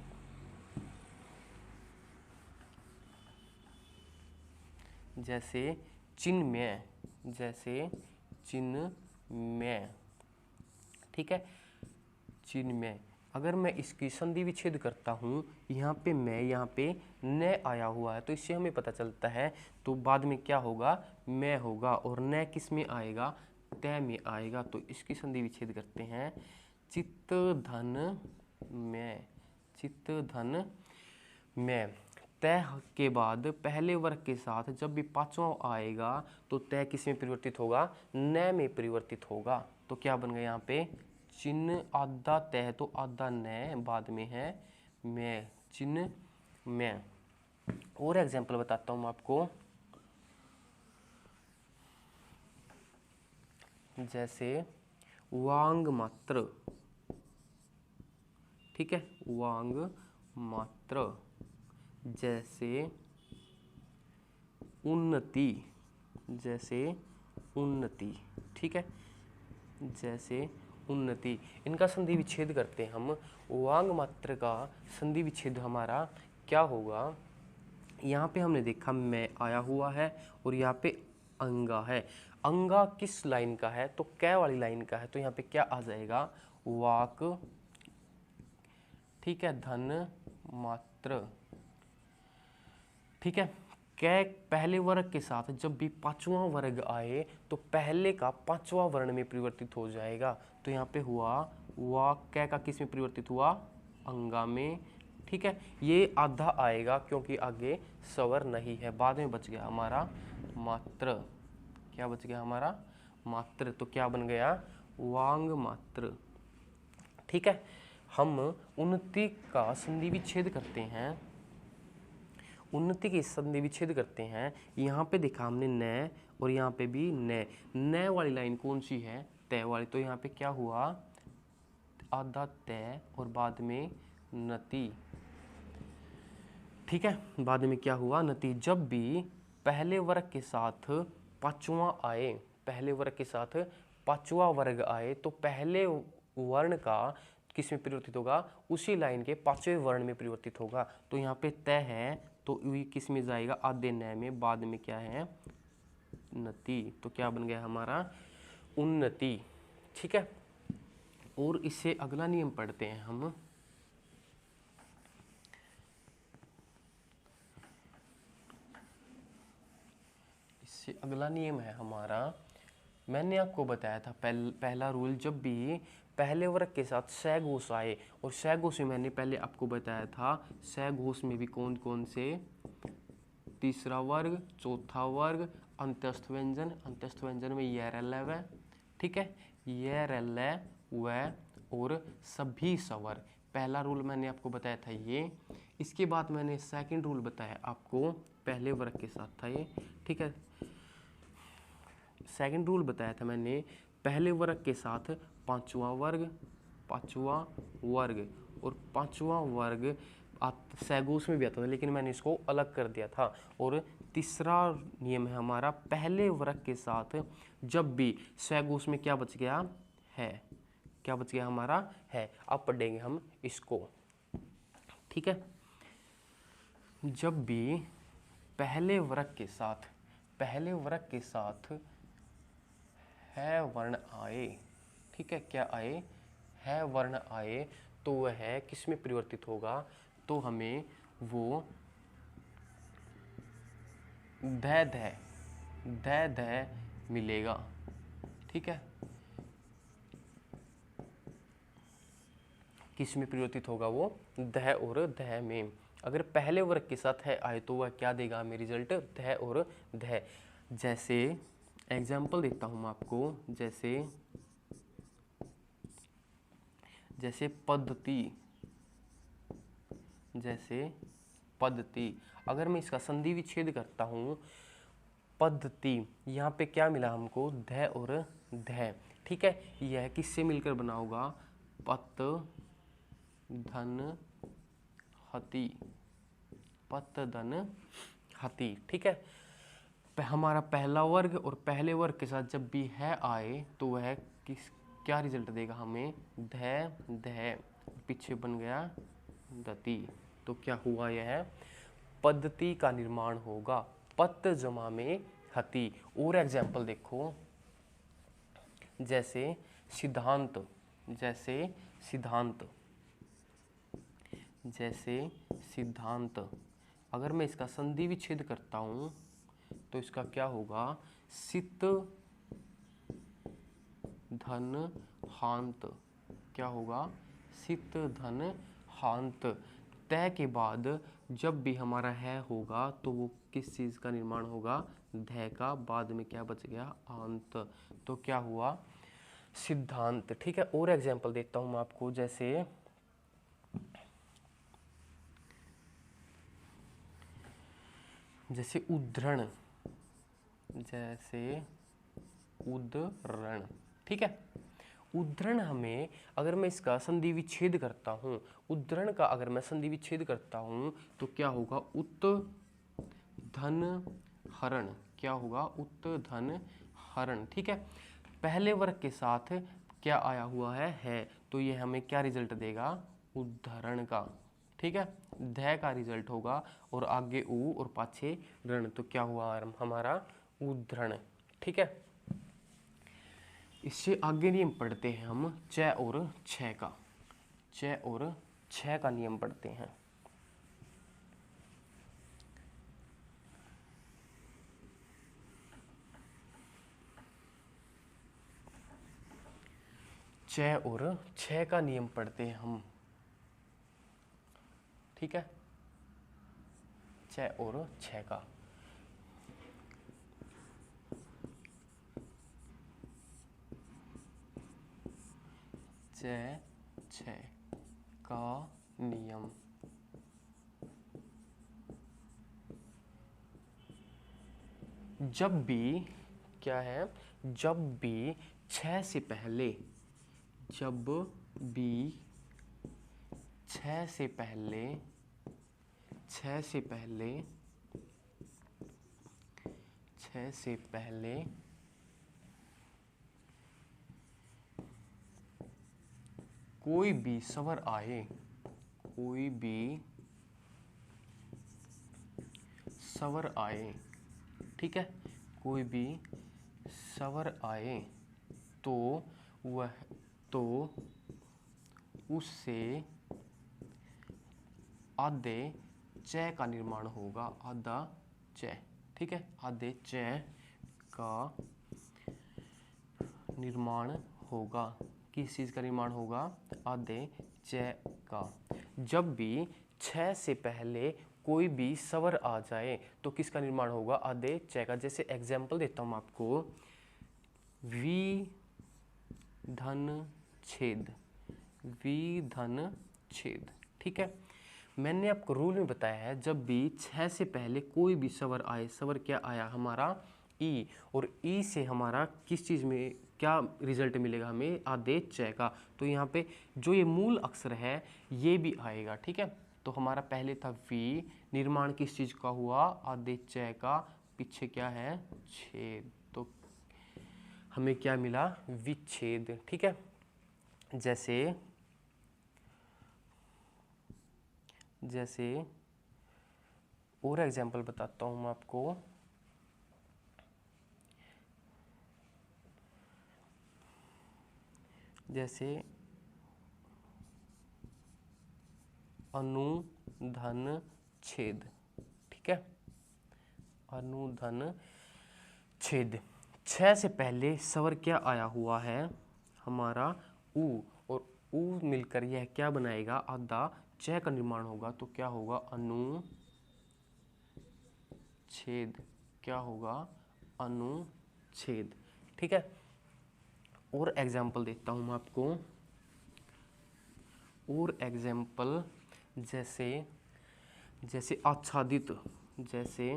Speaker 1: जैसे चिन्मय, जैसे चिन्मय। ठीक है, चिन्मय, अगर मैं इसकी संधि विच्छेद करता हूँ, यहाँ पे मैं, यहाँ पे न आया हुआ है, तो इससे हमें पता चलता है, तो बाद में क्या होगा, मैं होगा, और न किस में आएगा, तय में आएगा। तो इसकी संधि विच्छेद करते हैं, चित्त धन में, चित्त धन में। तय के बाद पहले वर्ग के साथ जब भी पांचवा आएगा तो तय किस में परिवर्तित होगा, न में परिवर्तित होगा। तो क्या बन गया यहाँ पे, चिन्ह आधा तय तो आधा न, बाद में है मैं, चिन्ह मैं। और एग्जाम्पल बताता हूँ आपको, जैसे वांग मात्र। ठीक है, वांग मात्र। जैसे उन्नति, जैसे उन्नति। ठीक है, जैसे उन्नति, इनका संधि विच्छेद करते हैं हम। वांग मात्र का संधि विच्छेद हमारा क्या होगा, यहाँ पे हमने देखा मैं आया हुआ है और यहाँ पे अंगा है। अंगा किस लाइन का है, तो कै वाली लाइन का है, तो यहाँ पे क्या आ जाएगा, वाक। ठीक है, धन मात्र। ठीक है, कै पहले वर्ग के साथ जब भी पांचवा वर्ग आए तो पहले का पांचवा वर्ण में परिवर्तित हो जाएगा। तो यहाँ पे हुआ वा, कै का किस में परिवर्तित हुआ, अंगा में। ठीक है, ये आधा आएगा क्योंकि आगे स्वर नहीं है, बाद में बच गया हमारा मात्र। क्या बच गया हमारा, मात्र। तो क्या बन गया, वांग मात्र। ठीक है, हम उन्नति का संधि विच्छेद करते हैं, उन्नति के संधि विच्छेद करते हैं। यहाँ पे देखा हमने न, और यहाँ पे भी न वाली लाइन कौन सी है, तय वाली। तो यहाँ पे क्या हुआ, आधा तय और बाद में नति। ठीक है, बाद में क्या हुआ, नति। जब भी पहले वर्ग के साथ पांचवा आए, पहले वर्ग के साथ पांचवा वर्ग आए तो पहले वर्ण का किस में परिवर्तित होगा, उसी लाइन के पांचवें वर्ण में परिवर्तित होगा। तो यहाँ पे तय है तो ये किस में जाएगा, आधे न में, बाद में क्या है, नति। तो क्या बन गया हमारा, उन्नति। ठीक है, और इससे अगला नियम पढ़ते हैं हम। इससे अगला नियम है हमारा, मैंने आपको बताया था पहला रूल, जब भी पहले वर्ग के साथ स घोष आए, और स घोष में मैंने पहले आपको बताया था, स घोष में भी कौन कौन से, तीसरा वर्ग, चौथा वर्ग, अंत्यस्थ व्यंजन, अंत्यस्थ व्यंजन में य रल व। ठीक है, य रल व और सभी स्वर। पहला रूल मैंने आपको बताया था ये। इसके बाद मैंने सेकंड रूल बताया आपको, पहले वर्ग के साथ था ये। ठीक है, सेकंड रूल बताया था मैंने, पहले वर्ग के साथ पांचवा वर्ग, पांचवा वर्ग, और पांचवा वर्ग सैगोस में भी आता था, लेकिन मैंने इसको अलग कर दिया था। और तीसरा नियम है हमारा, पहले वर्ग के साथ जब भी सैगोस में क्या बच गया है, क्या बच गया हमारा है। अब पढ़ेंगे हम इसको। ठीक है, जब भी पहले वर्ग के साथ, पहले वर्ग के साथ है वर्ण आए, ठीक है, क्या आए, है वर्ण आए, तो वह किस में परिवर्तित होगा, तो हमें वो ध मिलेगा। ठीक है, किस में परिवर्तित होगा, वो ध और ध में। अगर पहले वर्ग के साथ है आए तो वह क्या देगा हमें रिजल्ट, ध और ध। जैसे एग्जाम्पल देता हूं मैं आपको, जैसे पद्धति, जैसे पद्धति। अगर मैं इसका संधि विच्छेद करता हूं, पद्धति, यहाँ पे क्या मिला हमको, ध और ध। ठीक है, यह किससे मिलकर बना होगा, पत धन हति, पत धन हति। ठीक है, हमारा पहला वर्ग और पहले वर्ग के साथ जब भी है आए तो वह क्या रिजल्ट देगा हमें, ध ध, पीछे बन गया दति। तो क्या हुआ, यह पद्धति का निर्माण होगा, पत जमा में हति। और एग्जाम्पल देखो, जैसे सिद्धांत, जैसे सिद्धांत, जैसे सिद्धांत। अगर मैं इसका संधि विच्छेद करता हूं तो इसका क्या होगा, सित धन हांत। क्या होगा, सित धन हांत। तय के बाद जब भी हमारा है होगा तो वो किस चीज का निर्माण होगा, ध का, बाद में क्या बच गया, आंत। तो क्या हुआ, सिद्धांत। ठीक है, और एग्जाम्पल देता हूं मैं आपको, जैसे जैसे उद्धरण, जैसे उद्धरण। ठीक है, उद्धरण हमें, अगर मैं इसका संधि विच्छेद करता हूं, उद्धरण का अगर मैं संधि विच्छेद करता हूं तो क्या होगा, उत धन हरण। क्या होगा, उत धन हरण। ठीक है, पहले वर्ग के साथ क्या आया हुआ है, तो ये हमें क्या रिजल्ट देगा, उद्धरण का। ठीक है, ध का रिजल्ट होगा और आगे उ और पाछे ऋण, तो क्या हुआ हमारा, उद्धरण। ठीक है, इससे आगे नियम पढ़ते हैं हम च और छ का, च और छ का नियम पढ़ते हैं। च और छ का नियम पढ़ते हैं हम। ठीक है, च और छ का, च छ का नियम। जब भी क्या है, जब भी छ से पहले, जब भी छ से पहले, छ से पहले, छ से पहले कोई भी स्वर आए, कोई भी स्वर आए, ठीक है, कोई भी स्वर आए तो वह, तो उससे आधे च का निर्माण होगा, आधा च। ठीक है, आधे च का निर्माण होगा। किस चीज का निर्माण होगा, आधे च का। जब भी छ से पहले कोई भी स्वर आ जाए तो किसका निर्माण होगा, आधे च का। जैसे एग्जाम्पल देता हूं आपको, वी धन छेद, वी धन छेद। ठीक है, मैंने आपको रूल में बताया है, जब भी छ से पहले कोई भी स्वर आए, स्वर क्या आया हमारा, ई, और ई से हमारा किस चीज में क्या रिजल्ट मिलेगा हमें, आधे च का। तो यहाँ पे जो ये मूल अक्षर है ये भी आएगा। ठीक है, तो हमारा पहले था वी, निर्माण किस चीज का हुआ, आधे च का, पीछे क्या है, छेद, तो हमें क्या मिला, विच्छेद। ठीक है, जैसे जैसे और एग्जाम्पल बताता हूं मैं आपको, जैसे अनुधन छेद। ठीक है, अनुधन छेद, छ से पहले स्वर क्या आया हुआ है हमारा, उ, और उ मिलकर यह क्या बनाएगा, आधा च का निर्माण होगा। तो क्या होगा, अनुच्छेद। क्या होगा, अनुच्छेद। ठीक है, और एग्जाम्पल देता हूं मैं आपको, और एग्जाम्पल, जैसे जैसे आच्छादित, जैसे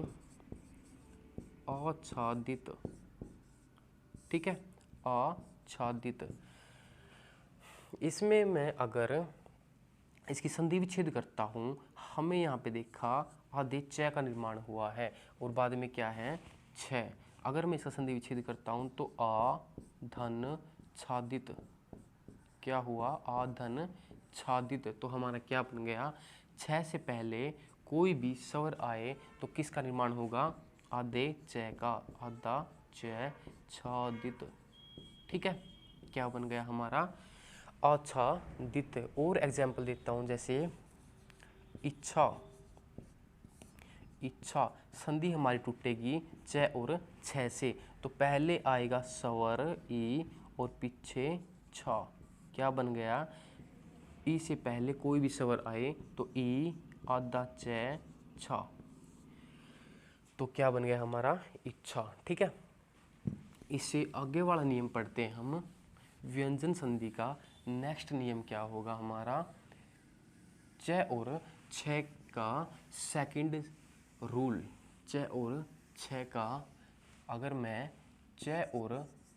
Speaker 1: आच्छादित। ठीक है, आच्छादित, इसमें मैं अगर इसकी संधि विच्छेद करता हूँ, हमें यहाँ पे देखा आधे च का निर्माण हुआ है और बाद में क्या है छ। अगर मैं इसका संधि विच्छेद करता हूँ तो आ धन छादित, क्या हुआ आ धन छादित, तो हमारा क्या बन गया, छ से पहले कोई भी स्वर आए तो किसका निर्माण होगा, आधे च का, आधा च छादित। ठीक है, क्या बन गया हमारा आच्छादित। और एग्जाम्पल देता हूँ, जैसे इच्छा, इच्छा संधि हमारी टूटेगी च और छ से, तो पहले आएगा स्वर ई और पीछे छा, क्या बन गया, ई से पहले कोई भी स्वर आए तो ई आधा च छा, तो क्या बन गया हमारा इच्छा। ठीक है, इससे आगे वाला नियम पढ़ते हैं हम व्यंजन संधि का। नेक्स्ट नियम क्या होगा हमारा, च और छ का सेकंड रूल। च और छ का, अगर मैं च और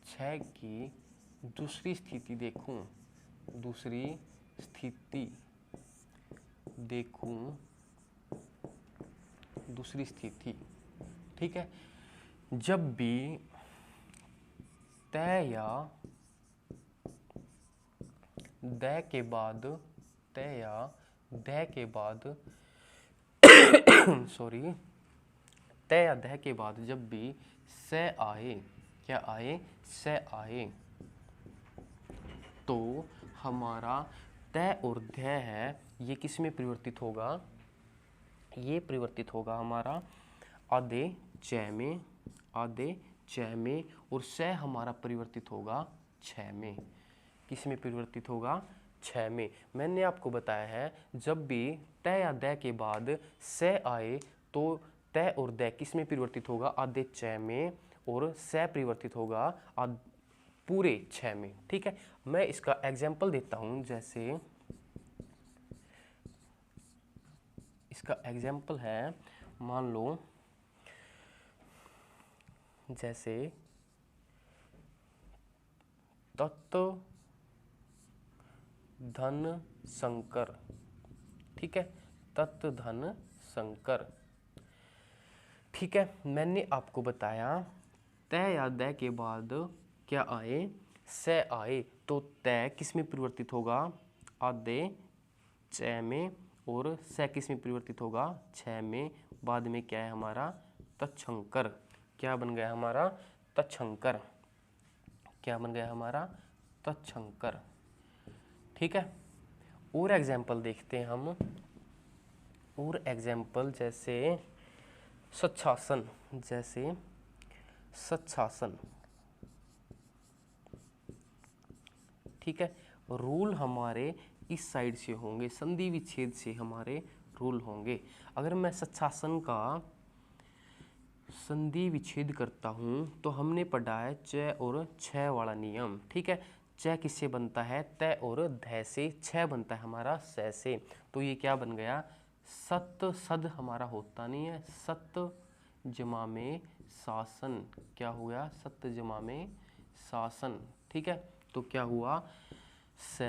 Speaker 1: छ की दूसरी स्थिति देखूं, दूसरी स्थिति देखूं, दूसरी स्थिति, ठीक है, जब भी तय या द के बाद, तय या द के बाद सॉरी, तय या द के बाद जब भी स आए, क्या आए, स आए, तो हमारा तय और ध है ये किस में परिवर्तित होगा, ये परिवर्तित होगा हमारा आधे च में, आधे च में, और स हमारा परिवर्तित होगा छ में। किस में परिवर्तित होगा, छ में। मैंने आपको बताया है जब भी त या द के बाद स आए तो त और द किस में परिवर्तित होगा, आधे च में, और स परिवर्तित होगा पूरे छ में। ठीक है, मैं इसका एग्जाम्पल देता हूं, जैसे इसका एग्जाम्पल है, मान लो जैसे तत्व धन शंकर। ठीक है, तत्व धन शंकर। ठीक है, मैंने आपको बताया तय या द के बाद क्या आए, स आए, तो तय किस में परिवर्तित होगा, आधे च में, और स किस में परिवर्तित होगा, छ में। बाद में क्या है हमारा तत्शंकर, क्या बन गया हमारा तत्शंकर, क्या बन गया हमारा तत्शंकर। ठीक है, और एग्जाम्पल देखते हैं हम, और एग्जाम्पल जैसे सच्छासन, जैसे सच्छासन। ठीक है, रूल हमारे इस साइड से होंगे, संधि विच्छेद से हमारे रूल होंगे। अगर मैं सच्छासन का संधि विच्छेद करता हूं तो हमने पढ़ा है च और छ वाला नियम। ठीक है, च किससे बनता है, त और ध से, छ बनता है हमारा स से, तो ये क्या बन गया, सत सद हमारा होता नहीं है, सत जमा में शासन, क्या हुआ, सत जमा में शासन। ठीक है, तो क्या हुआ, स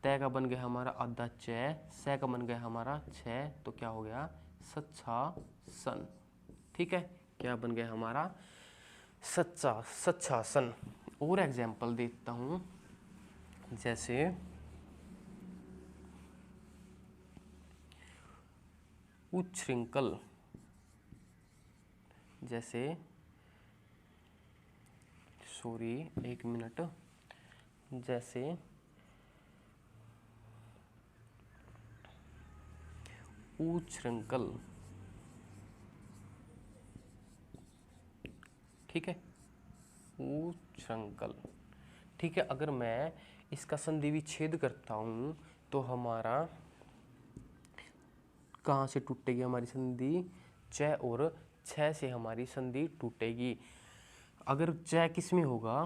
Speaker 1: त का बन गया हमारा आधा च, स का बन गया हमारा छ, तो क्या हो गया सच्छासन। ठीक है, क्या बन गया हमारा सच्छासन। और एग्जाम्पल देता हूं, जैसे उच्छृंखल, जैसे सॉरी एक मिनट, जैसे उच्छृंखल। ठीक है, उच्छृंखल। ठीक है, अगर मैं इसका संधि विच्छेद करता हूं तो हमारा कहाँ से टूटेगी हमारी संधि, च और छ से हमारी संधि टूटेगी। अगर च किस में होगा,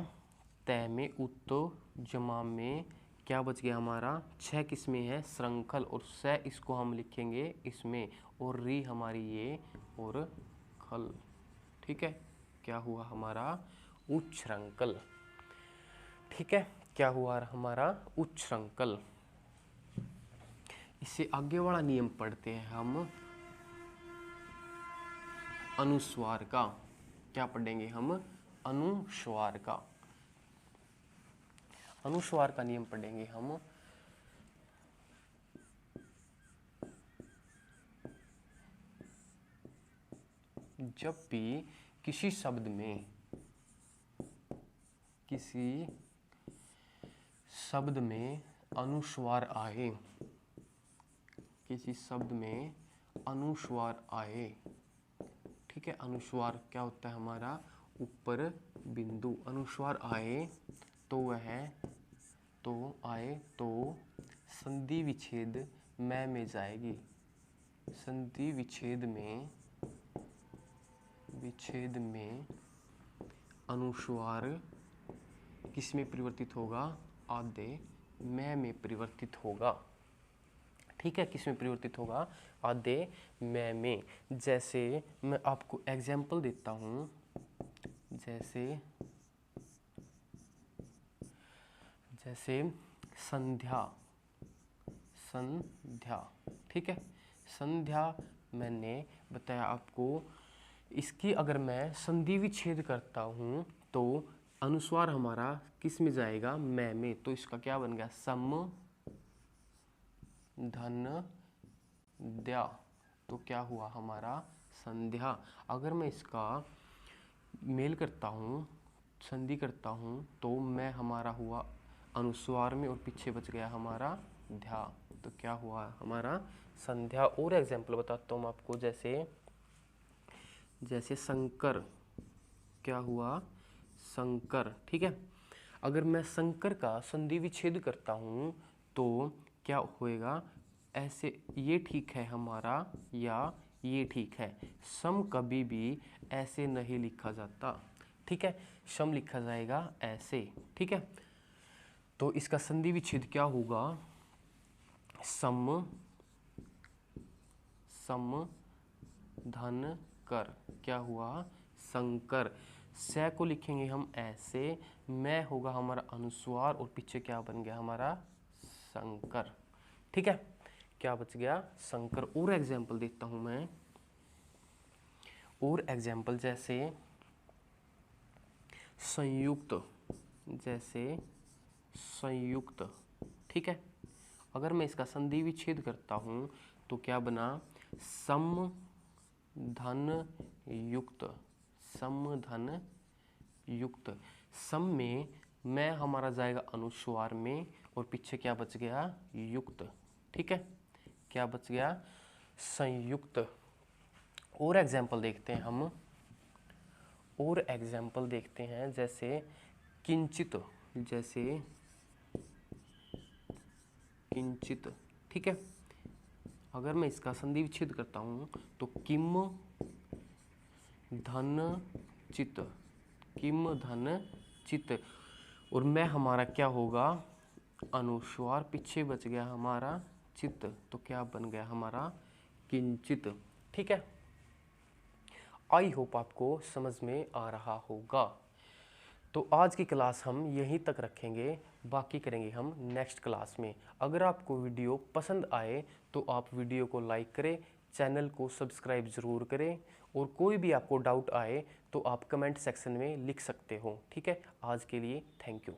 Speaker 1: त में, उत जमा में, क्या बच गया हमारा, छ किस में है, श्रृंखल, और स इसको हम लिखेंगे इसमें, और री हमारी ये, और खल। ठीक है, क्या हुआ हमारा उच्छृंखल। ठीक है, क्या हुआ हमारा उच्छृंखल। इससे आगे वाला नियम पढ़ते हैं हम अनुस्वार का। क्या पढ़ेंगे हम? अनुस्वार का। अनुस्वार का नियम पढ़ेंगे हम। जब भी किसी शब्द में अनुस्वार आए, किसी शब्द में अनुस्वार आए, ठीक है, अनुस्वार क्या होता है हमारा? ऊपर बिंदु। अनुस्वार आए तो संधि विच्छेद में जाएगी। संधि विच्छेद में अनुस्वार किस में परिवर्तित होगा? आधे में परिवर्तित होगा। ठीक है, किस में परिवर्तित होगा? आधे में। जैसे मैं आपको एग्जाम्पल देता हूँ, जैसे संध्या। ठीक है, संध्या मैंने बताया आपको। इसकी अगर मैं संधि विच्छेद करता हूँ तो अनुस्वार हमारा किस में जाएगा? में। तो इसका क्या बन गया? सम धन द्या। तो क्या हुआ हमारा? संध्या। अगर मैं इसका मेल करता हूँ, संधि करता हूँ, तो मैं हमारा हुआ अनुस्वार में और पीछे बच गया हमारा ध्या। तो क्या हुआ हमारा? संध्या। और एग्जाम्पल बताता हूँ आपको, जैसे शंकर। क्या हुआ? शंकर। ठीक है, अगर मैं शंकर का संधि विच्छेद करता हूँ तो क्या होएगा? ऐसे, ये ठीक है हमारा या ये ठीक है। सम कभी भी ऐसे नहीं लिखा जाता। ठीक है, सम लिखा जाएगा ऐसे। ठीक है, तो इसका संधि विच्छेद क्या होगा? सम धन कर। क्या हुआ? शंकर। से को लिखेंगे हम ऐसे, मैं होगा हमारा अनुस्वार और पीछे क्या बन गया हमारा? शंकर। ठीक है, क्या बच गया? शंकर। और एग्जाम्पल देता हूं मैं, और एग्जाम्पल जैसे संयुक्त। ठीक है, अगर मैं इसका संधि विच्छेद करता हूं तो क्या बना? सम धन युक्त। सम में मैं हमारा जाएगा अनुस्वार में और पीछे क्या बच गया? युक्त। ठीक है, क्या बच गया? संयुक्त। और एग्जाम्पल देखते हैं हम, जैसे किंचित। ठीक है, अगर मैं इसका संधि विच्छेद करता हूँ तो किम धन चित। और मैं हमारा क्या होगा? अनुस्वार, पीछे बच गया हमारा चित। तो क्या बन गया हमारा? किंचित। ठीक है, आई होप आपको समझ में आ रहा होगा। तो आज की क्लास हम यहीं तक रखेंगे, बाकी करेंगे हम नेक्स्ट क्लास में। अगर आपको वीडियो पसंद आए तो आप वीडियो को लाइक करें, चैनल को सब्सक्राइब ज़रूर करें, और कोई भी आपको डाउट आए तो आप कमेंट सेक्शन में लिख सकते हो। ठीक है, आज के लिए थैंक यू।